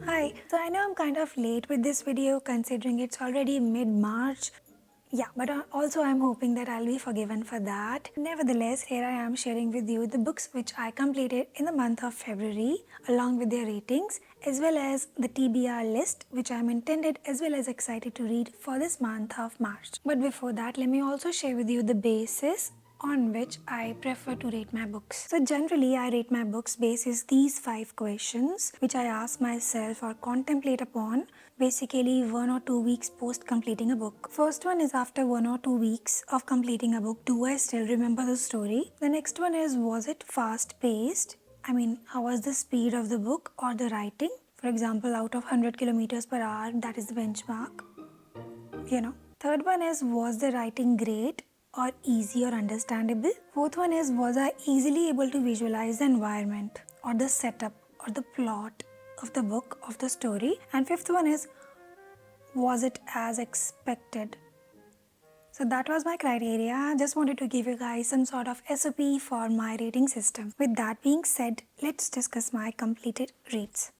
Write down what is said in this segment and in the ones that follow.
Hi, so I know I'm kind of late with this video considering it's already mid-March. Yeah, but also I'm hoping that I'll be forgiven for that. Nevertheless, here I am sharing with you the books which I completed in the month of February along with their ratings as well as the TBR list which I'm intended as well as excited to read for this month of March. But before that, let me also share with you the basis on which I prefer to rate my books. So generally I rate my books basis these 5 questions which I ask myself or contemplate upon basically 1 or 2 weeks post completing a book. First one is after 1 or 2 weeks of completing a book, do I still remember the story? The next one is, was it fast paced? I mean, how was the speed of the book or the writing? For example, out of 100 kilometers per hour, that is the benchmark. Third one is, was the writing great or easy or understandable? Fourth one is, was I easily able to visualize the environment or the setup or the plot of the book, of the story? And fifth one is, was it as expected? So that was my criteria. I just wanted to give you guys some sort of SOP for my rating system. With that being said, let's discuss my completed reads.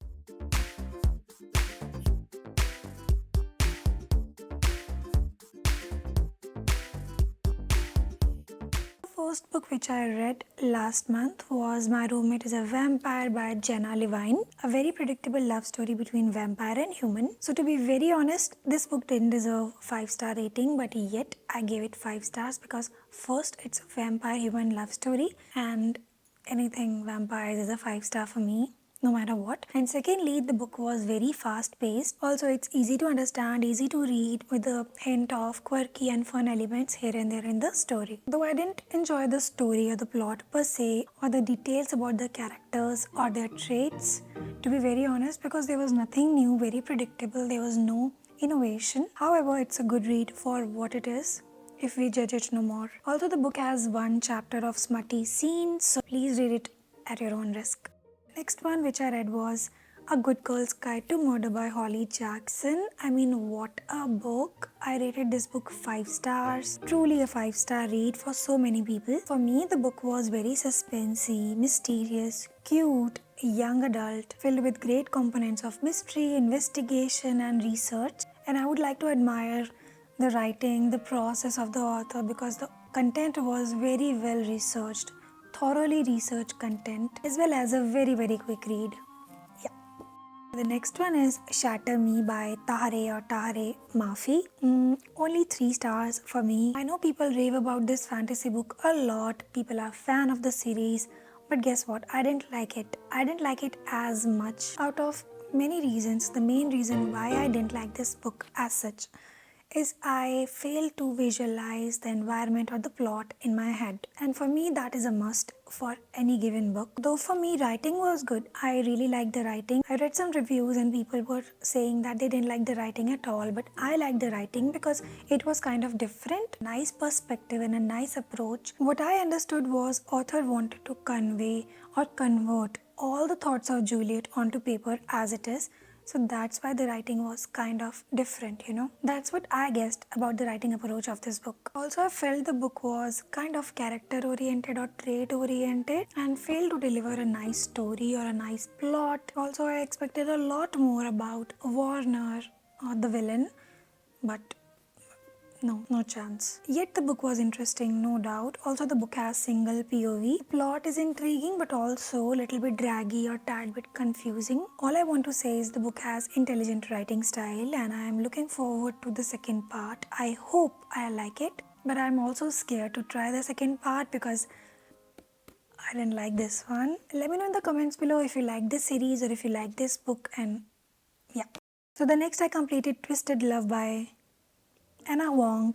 The first book which I read last month was My Roommate is a Vampire by Jenna Levine. A very predictable love story between vampire and human. So to be very honest, this book didn't deserve 5-star rating, but yet I gave it 5 stars because first it's a vampire human love story and anything vampires is a 5-star for me, no matter what. And secondly, the book was very fast paced. Also, it's easy to understand, easy to read with a hint of quirky and fun elements here and there in the story. Though I didn't enjoy the story or the plot per se or the details about the characters or their traits, to be very honest, because there was nothing new, very predictable, there was no innovation. However, it's a good read for what it is, if we judge it no more. Also, the book has one chapter of smutty scenes, so please read it at your own risk. Next one which I read was A Good Girl's Guide to Murder by Holly Jackson. I mean, what a book. I rated this book 5 stars. Truly a 5-star read for so many people. For me, the book was very suspensey, mysterious, cute, young adult, filled with great components of mystery, investigation and research. And I would like to admire the writing, the process of the author because the content was very well researched, thoroughly researched content as well as a very quick read. Yeah. The next one is Shatter Me by Tahare or Tahare Mafi. Only 3 stars for me. I know people rave about this fantasy book a lot. People are fan of the series. But guess what? I didn't like it. I didn't like it as much out of many reasons. The main reason why I didn't like this book as such is I fail to visualize the environment or the plot in my head. And for me, that is a must for any given book. Though for me, writing was good. I really liked the writing. I read some reviews and people were saying that they didn't like the writing at all. But I liked the writing because it was kind of different, nice perspective and a nice approach. What I understood was author wanted to convey or convert all the thoughts of Juliet onto paper as it is. So that's why the writing was kind of different, That's what I guessed about the writing approach of this book. Also, I felt the book was kind of character oriented or trait oriented and failed to deliver a nice story or a nice plot. Also, I expected a lot more about Warner or the villain, but no chance. Yet the book was interesting, no doubt. Also, the book has single POV. The plot is intriguing but also a little bit draggy or tad bit confusing. All I want to say is the book has intelligent writing style and I am looking forward to the second part. I hope I like it, but I'm also scared to try the second part because I didn't like this one. Let me know in the comments below if you like this series or if you like this book, and yeah. So the next I completed Twisted Love by Anna Wong,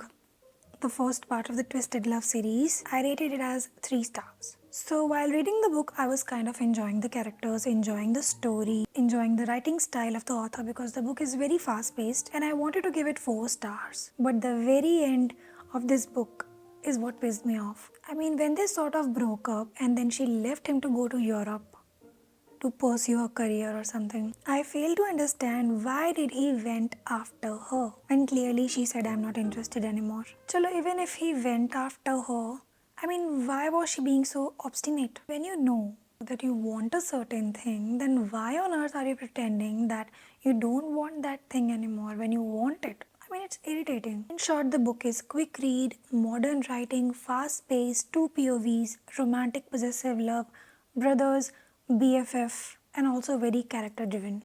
the first part of the Twisted Love series. I rated it as 3 stars. So while reading the book, I was kind of enjoying the characters, enjoying the story, enjoying the writing style of the author because the book is very fast paced and I wanted to give it 4 stars. But the very end of this book is what pissed me off. I mean, when they sort of broke up and then she left him to go to Europe to pursue her career or something. I fail to understand why did he went after her when clearly she said I'm not interested anymore. Chalo, even if he went after her, I mean, why was she being so obstinate? When you know that you want a certain thing, then why on earth are you pretending that you don't want that thing anymore when you want it? I mean, it's irritating. In short, the book is quick read, modern writing, fast paced, two POVs, romantic possessive love, brothers, BFF, and also very character driven.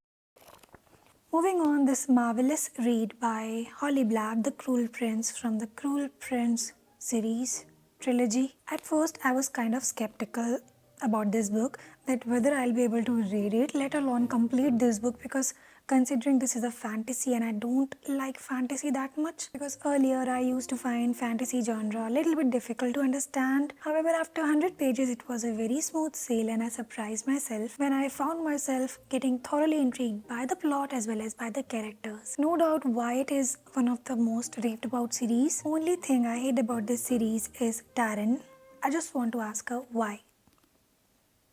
Moving on, this marvelous read by Holly Black, The Cruel Prince from the Cruel Prince series trilogy. At first, I was kind of skeptical about this book, that whether I'll be able to read it, let alone complete this book, because considering this is a fantasy and I don't like fantasy that much, because earlier I used to find fantasy genre a little bit difficult to understand. However, after 100 pages it was a very smooth sail, and I surprised myself when I found myself getting thoroughly intrigued by the plot as well as by the characters. No doubt why it is one of the most raved about series. Only thing I hate about this series is Taryn. I just want to ask her why.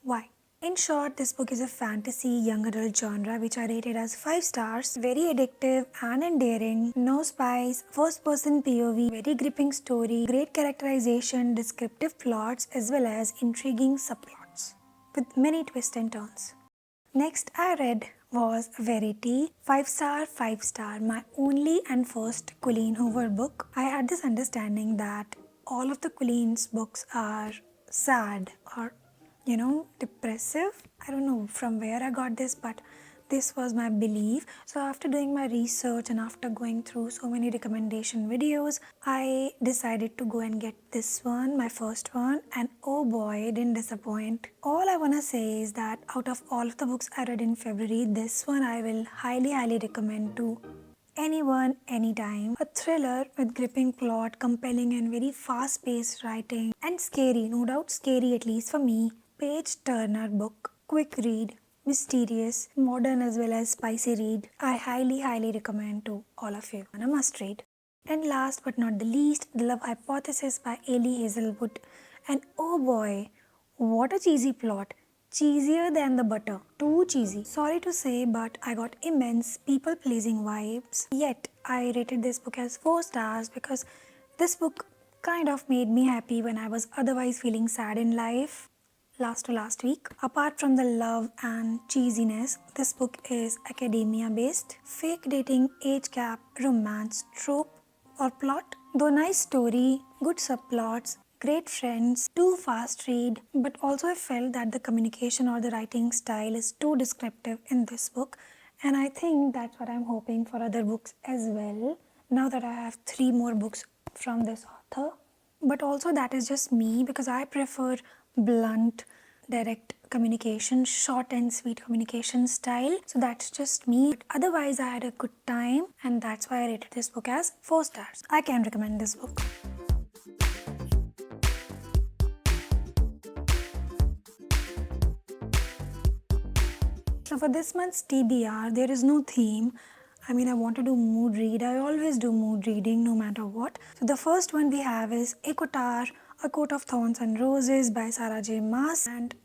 Why? In short, this book is a fantasy young adult genre which I rated as 5 stars. Very addictive and endearing. No spies, first person POV, very gripping story, great characterization, descriptive plots as well as intriguing subplots with many twists and turns. Next I read was Verity, 5 star, 5 star, my only and first Colleen Hoover book. I had this understanding that all of the Colleen's books are sad or depressive. I don't know from where I got this, but this was my belief. So after doing my research and after going through so many recommendation videos, I decided to go and get this one, my first one, and oh boy, it didn't disappoint. All I wanna say is that out of all of the books I read in February, this one I will highly recommend to anyone, anytime. A thriller with gripping plot, compelling and very fast-paced writing, and scary, no doubt scary at least for me. Page Turner book, quick read, mysterious, modern as well as spicy read. I highly recommend to all of you, and a must read. And last but not the least, The Love Hypothesis by Ailey Hazelwood. And oh boy, what a cheesy plot. Cheesier than the butter. Too cheesy. Sorry to say, but I got immense people-pleasing vibes. Yet, I rated this book as 4 stars because this book kind of made me happy when I was otherwise feeling sad in life. Last week. Apart from the love and cheesiness, this book is academia based, fake dating, age gap, romance, trope or plot. Though nice story, good subplots, great friends, too fast read, but also I felt that the communication or the writing style is too descriptive in this book, and I think that's what I'm hoping for other books as well, now that I have 3 more books from this author. But also that is just me, because I prefer blunt, direct communication, short and sweet communication style. So that's just me. But otherwise I had a good time, and that's why I rated this book as 4 stars. I can recommend this book. So for this month's TBR, there is no theme. I mean, I want to do mood read. I always do mood reading no matter what. So the first one we have is Ekotar, A Coat of Thorns and Roses by Sarah J. Maas. And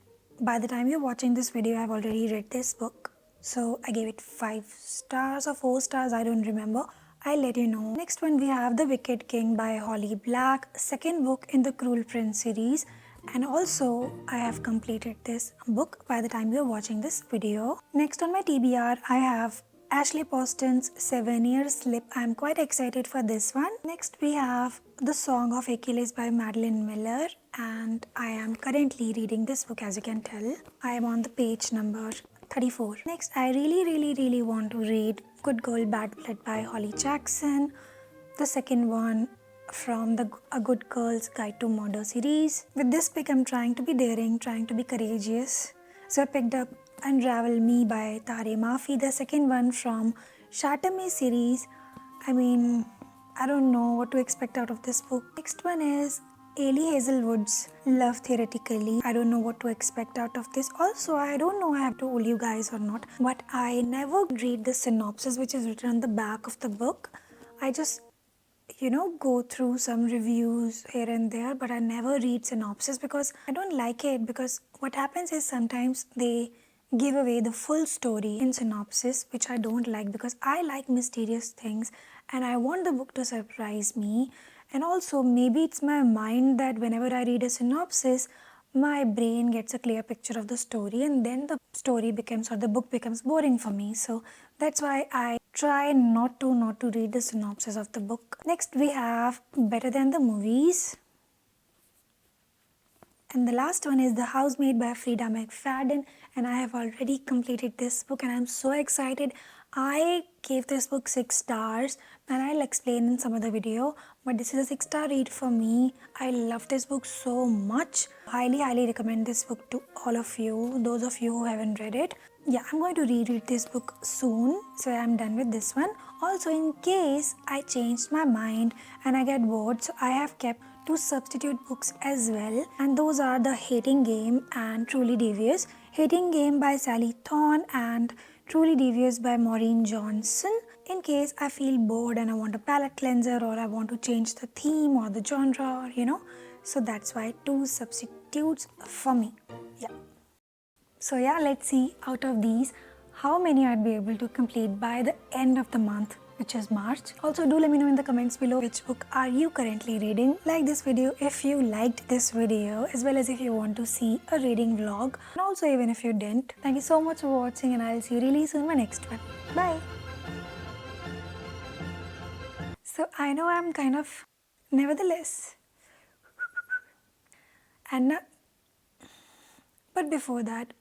by the time you're watching this video, I've already read this book. So I gave it 5 stars or 4 stars, I don't remember. I'll let you know. Next one we have The Wicked King by Holly Black, second book in the Cruel Prince series. And also, I have completed this book by the time you're watching this video. Next on my TBR, I have Ashley Poston's 7 Year Slip. I'm quite excited for this one. Next we have The Song of Achilles by Madeline Miller, and I am currently reading this book, as you can tell. I am on the page number 34. Next, I really want to read Good Girl Bad Blood by Holly Jackson, the second one from the A Good Girl's Guide to Murder series. With this pick, I'm trying to be daring, trying to be courageous. So I picked up Unravel Me by Tare Mafi, the second one from Shatter series. I mean, I don't know what to expect out of this book. Next one is Ailey Hazelwood's Love Theoretically. I don't know what to expect out of this. Also, I don't know I have told you guys or not, but I never read the synopsis which is written on the back of the book. I just go through some reviews here and there, but I never read synopsis because I don't like it. Because what happens is sometimes they give away the full story in synopsis, which I don't like, because I like mysterious things and I want the book to surprise me. And also maybe it's my mind that whenever I read a synopsis, my brain gets a clear picture of the story, and then the story becomes or the book becomes boring for me. So that's why I try not to read the synopsis of the book. Next we have Better Than the Movies. And the last one is The Housemaid by Frida McFadden, and I have already completed this book and I'm so excited. I gave this book 6 stars and I'll explain in some other video, but this is a 6-star read for me. I love this book so much. Highly recommend this book to all of you, those of you who haven't read it. Yeah, I'm going to reread this book soon, so I'm done with this one. Also, in case I changed my mind and I get bored, so I have kept 2 substitute books as well, and those are The Hating Game and Truly Devious. Hating Game by Sally Thorne and Truly Devious by Maureen Johnson. In case I feel bored and I want a palette cleanser or I want to change the theme or the genre, or so that's why 2 substitutes for me. Yeah. So yeah, let's see out of these how many I'd be able to complete by the end of the month, which is March. Also, do let me know in the comments below which book are you currently reading. Like this video if you liked this video, as well as if you want to see a reading vlog, and also even if you didn't. Thank you so much for watching and I'll see you really soon in my next one. Bye. So I know I'm kind of, nevertheless, and but before that,